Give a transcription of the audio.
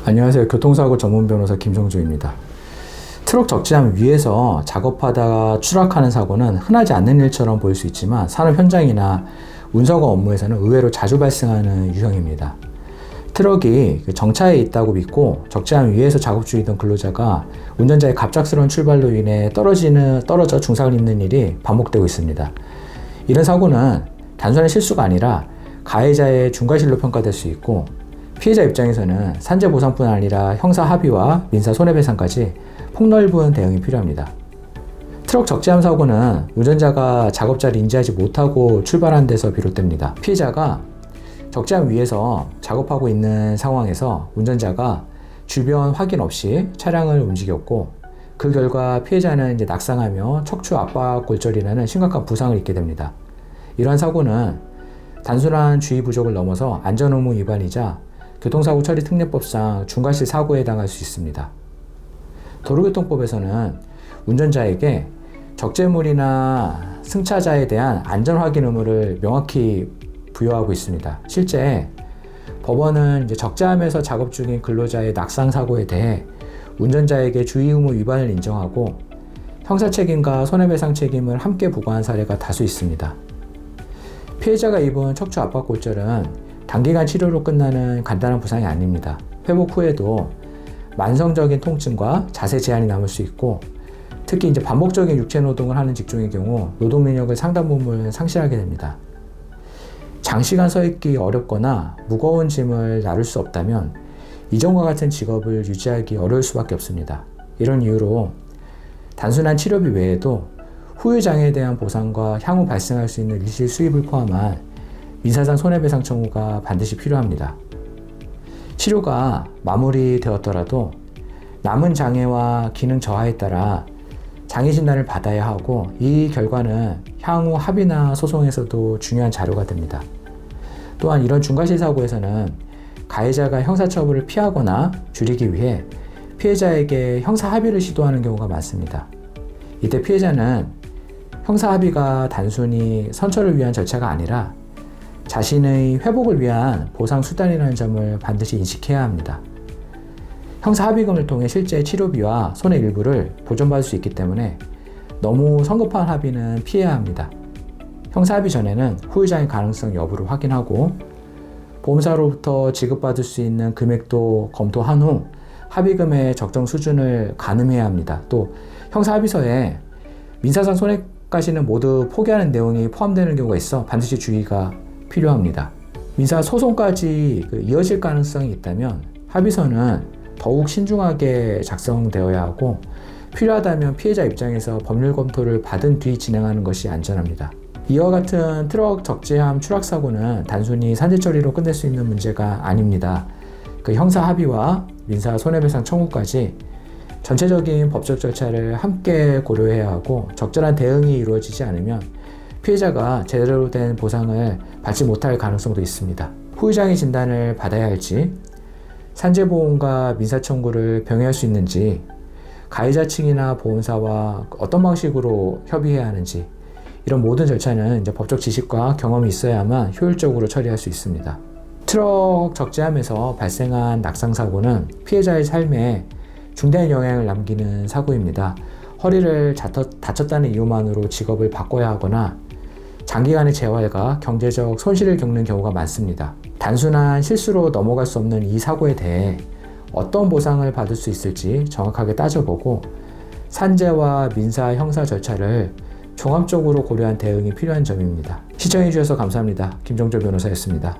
안녕하세요. 교통사고 전문 변호사 김성주입니다. 트럭 적재함 위에서 작업하다가 추락하는 사고는 흔하지 않는 일처럼 보일 수 있지만 산업 현장이나 운송업 업무에서는 의외로 자주 발생하는 유형입니다. 트럭이 정차해 있다고 믿고 적재함 위에서 작업 중이던 근로자가 운전자의 갑작스러운 출발로 인해 떨어져 중상을 입는 일이 반복되고 있습니다. 이런 사고는 단순한 실수가 아니라 가해자의 중과실로 평가될 수 있고, 피해자 입장에서는 산재 보상뿐 아니라 형사 합의와 민사 손해배상까지 폭넓은 대응이 필요합니다. 트럭 적재함 사고는 운전자가 작업자를 인지하지 못하고 출발한 데서 비롯됩니다. 피해자가 적재함 위에서 작업하고 있는 상황에서 운전자가 주변 확인 없이 차량을 움직였고, 그 결과 피해자는 낙상하며 척추 압박 골절이라는 심각한 부상을 입게 됩니다. 이러한 사고는 단순한 주의 부족을 넘어서 안전의무 위반이자 교통사고 처리 특례법상 중과실 사고에 해당할 수 있습니다. 도로교통법에서는 운전자에게 적재물이나 승차자에 대한 안전확인 의무를 명확히 부여하고 있습니다. 실제 법원은 적재함에서 작업 중인 근로자의 낙상 사고에 대해 운전자에게 주의 의무 위반을 인정하고 형사책임과 손해배상 책임을 함께 부과한 사례가 다수 있습니다. 피해자가 입은 척추 압박 골절은 단기간 치료로 끝나는 간단한 부상이 아닙니다. 회복 후에도 만성적인 통증과 자세 제한이 남을 수 있고, 특히 반복적인 육체 노동을 하는 직종의 경우 노동 능력을 상당 부분 상실하게 됩니다. 장시간 서 있기 어렵거나 무거운 짐을 나를 수 없다면 이전과 같은 직업을 유지하기 어려울 수밖에 없습니다. 이런 이유로 단순한 치료비 외에도 후유 장애에 대한 보상과 향후 발생할 수 있는 일시 수입을 포함한 민사상 손해배상 청구가 반드시 필요합니다. 치료가 마무리되었더라도 남은 장애와 기능 저하에 따라 장애 진단을 받아야 하고, 이 결과는 향후 합의나 소송에서도 중요한 자료가 됩니다. 또한 이런 중과실 사고에서는 가해자가 형사처벌을 피하거나 줄이기 위해 피해자에게 형사 합의를 시도하는 경우가 많습니다. 이때 피해자는 형사 합의가 단순히 선처를 위한 절차가 아니라 자신의 회복을 위한 보상 수단이라는 점을 반드시 인식해야 합니다. 형사 합의금을 통해 실제 치료비와 손해 일부를 보전받을 수 있기 때문에 너무 성급한 합의는 피해야 합니다. 형사 합의 전에는 후유장애 가능성 여부를 확인하고 보험사로부터 지급받을 수 있는 금액도 검토한 후 합의금의 적정 수준을 가늠해야 합니다. 또 형사 합의서에 민사상 손해까지는 모두 포기하는 내용이 포함되는 경우가 있어 반드시 주의가 필요합니다. 민사 소송까지 이어질 가능성이 있다면 합의서는 더욱 신중하게 작성되어야 하고, 필요하다면 피해자 입장에서 법률 검토를 받은 뒤 진행하는 것이 안전합니다. 이와 같은 트럭 적재함 추락 사고는 단순히 산재 처리로 끝낼 수 있는 문제가 아닙니다. 형사 합의와 민사 손해배상 청구까지 전체적인 법적 절차를 함께 고려해야 하고, 적절한 대응이 이루어지지 않으면 피해자가 제대로 된 보상을 받지 못할 가능성도 있습니다. 후유장애 진단을 받아야 할지, 산재보험과 민사청구를 병행할 수 있는지, 가해자 측이나 보험사와 어떤 방식으로 협의해야 하는지, 이런 모든 절차는 법적 지식과 경험이 있어야만 효율적으로 처리할 수 있습니다. 트럭 적재함에서 발생한 낙상사고는 피해자의 삶에 중대한 영향을 남기는 사고입니다. 허리를 다쳤다는 이유만으로 직업을 바꿔야 하거나 장기간의 재활과 경제적 손실을 겪는 경우가 많습니다. 단순한 실수로 넘어갈 수 없는 이 사고에 대해 어떤 보상을 받을 수 있을지 정확하게 따져보고 산재와 민사, 형사 절차를 종합적으로 고려한 대응이 필요한 점입니다. 시청해주셔서 감사합니다. 김정조 변호사였습니다.